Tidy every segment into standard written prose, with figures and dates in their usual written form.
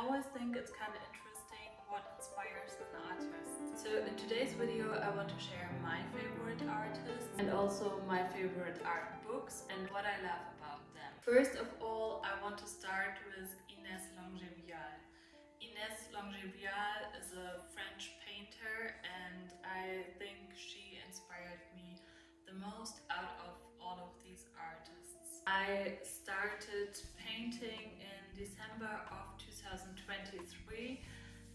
always think it's kind of interesting what inspires an artist. So in today's video I want to share my favorite artists and also my favorite art books and what I love about them. First of all, I want to start with Ines Longevial. Ines Longevial is a French painter and I think she inspired me the most out of all of these artists. I started painting in December of 2023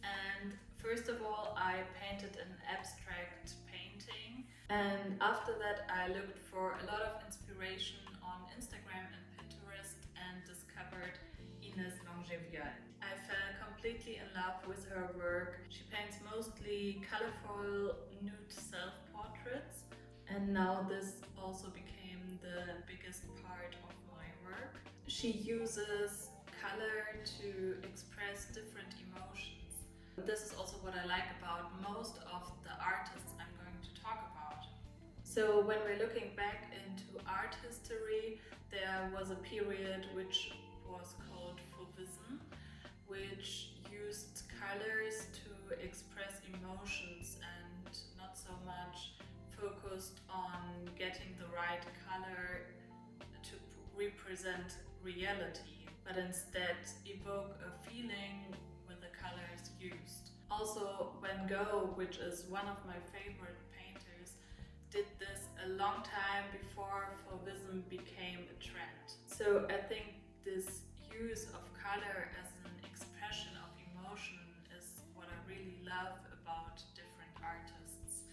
and first of all I painted an abstract painting, and after that I looked for a lot of inspiration on Instagram and Pinterest and discovered Ines Longevial. I fell completely in love with her work. She paints mostly colorful nude self-portraits, and now this also became the biggest part of my work. She uses color to express different emotions. This is also what I like about most of the artists I'm going to talk about. So when we're looking back into art history, there was a period which was called Fauvism, which used colors to express emotions and not so much focused on getting the right color to represent reality, but instead evoke a feeling with the colors used. Also, Van Gogh, which is one of my favorite painters, did this a long time before Fauvism became a trend. So I think this use of color as an expression of emotion is what I really love about different artists.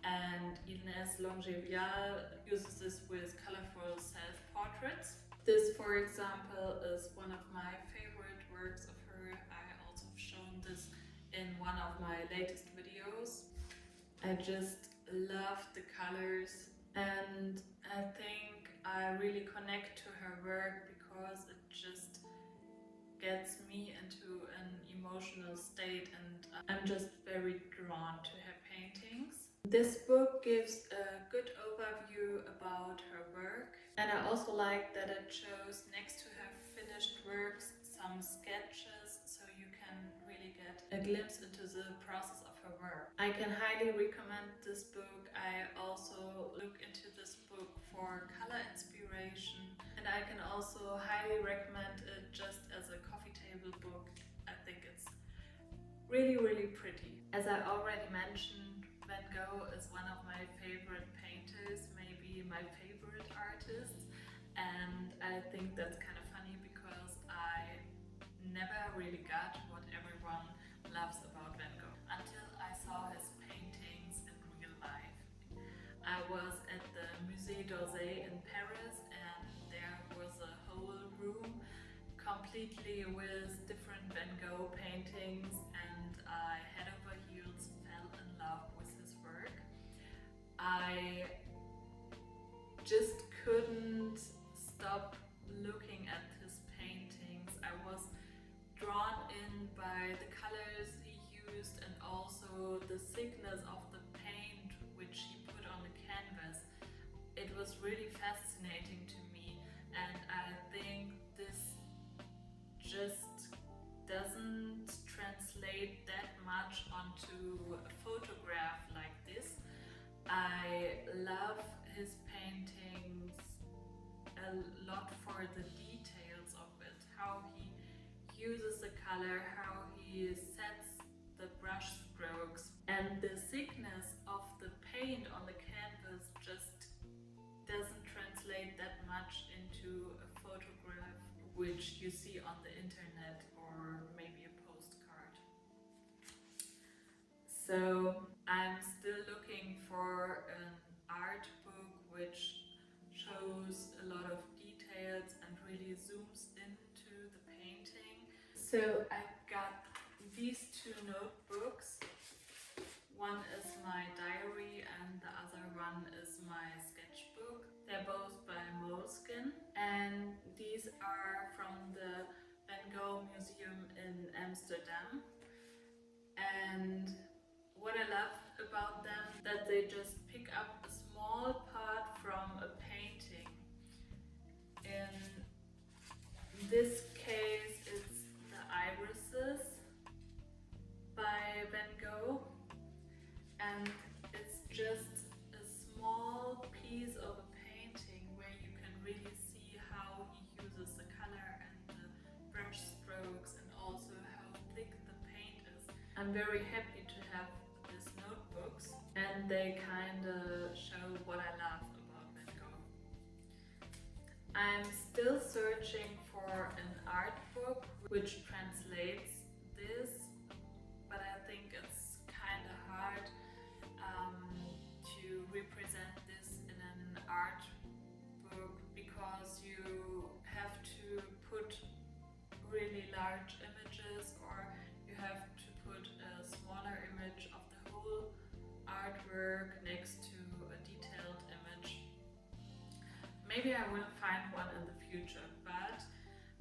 And Ines Longevial uses this with colorful self-portraits. This, for example, is one of my favorite works of her. I also have shown this in one of my latest videos. I just love the colors and I think I really connect to her work because it just gets me into an emotional state and I'm just very drawn to her paintings. This book gives a good overview about her work, and I also like that it shows next to her finished works some sketches, so you can really get a glimpse into the process of her work. I can highly recommend this book. I also look into this book for color inspiration, and I can also highly recommend it just as a coffee table book. I think it's really pretty. As I already mentioned, Van Gogh is one of my favorite painters, maybe my favorite artist, and I think that's kind of funny because I never really got what everyone loves about Van Gogh until I saw his paintings in real life. I was at the Musée d'Orsay in Paris and there was a whole room completely with different Van Gogh paintings, and I head over heels fell in love with his work. I just couldn't stop looking at his paintings. I was drawn in by the colors he used and also the thickness of the paint which he put on the canvas. It was really fascinating to me, and I think this just doesn't translate that much onto a photograph like this. I love his paintings a lot for the details of it, how he uses the color, how he sets the brush strokes, and the thickness of the paint on the canvas just doesn't translate that much into a photograph which you see on the internet or maybe a postcard. So I'm still looking for an art book which shows a lot of details and really zooms into the painting. So I got these two notebooks. One is my diary and the other one is my sketchbook. They're both by Moleskine, and these are from the Van Gogh Museum in Amsterdam. And what I love about them is that they just pick up a small part from a painting. In this case it's the irises, I'm very happy to have these notebooks, and they kinda show what I love about Van Gogh. I'm still searching for an art book which translates this, but I think it's kinda hard to represent this in an art book because you have to put really large images, or you have to put a smaller image of the whole artwork next to a detailed image. Maybe I will find one in the future, but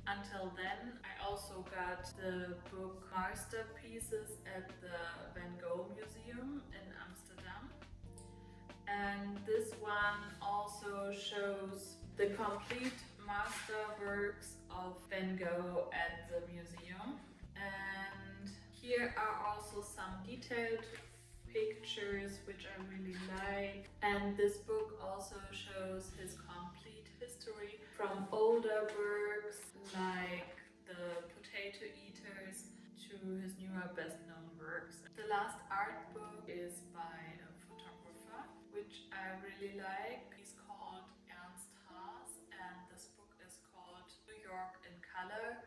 until then I also got the book Masterpieces at the Van Gogh Museum in Amsterdam. And this one also shows the complete masterworks of Van Gogh at the museum. And here are also some detailed pictures which I really like. And this book also shows his complete history from older works like the Potato Eaters to his newer best-known works. The last art book is by a photographer, which I really like. He's called Ernst Haas, and this book is called New York in Color,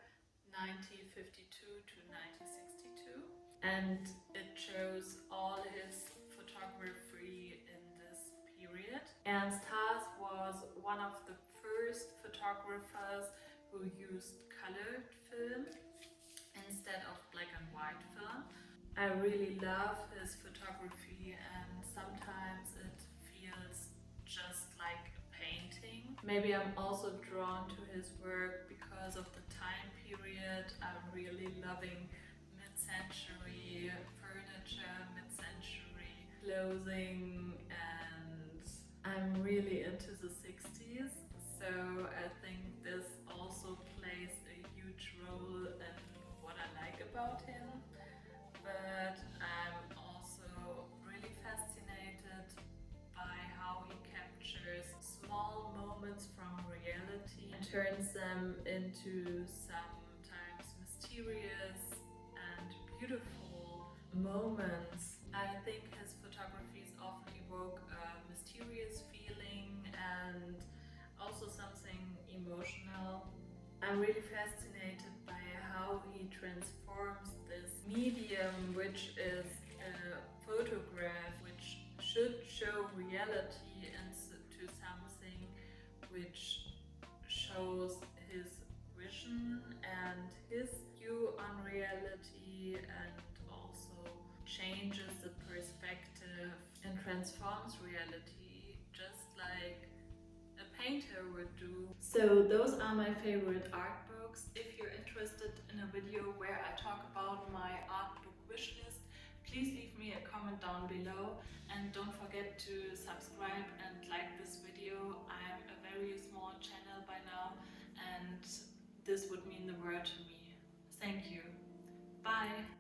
1952 to 1962. And it shows all his photography in this period. Ernst Haas was one of the first photographers who used colored film instead of black and white film. I really love his photography, and sometimes it feels just like a painting. Maybe I'm also drawn to his work because of the time period. I'm really loving mid-century furniture, mid-century clothing, and I'm really into the 60s. So I think this also plays a huge role in what I like about him. But I'm also really fascinated by how he captures small moments from reality and turns them into sometimes mysterious and beautiful moments. I think his photographies often evoke a mysterious feeling and also something emotional. I'm really fascinated by how he transforms this medium, which is a photograph, which should show reality, into something which shows his vision and his view on reality, and also changes the perspective and transforms reality just like a painter would do. So those are my favorite art books. If you're interested in a video where I talk about my art book wish list, please leave me a comment down below, and don't forget to subscribe and like this video. I'm a very small channel by now, and this would mean the world to me. Thank you. Bye!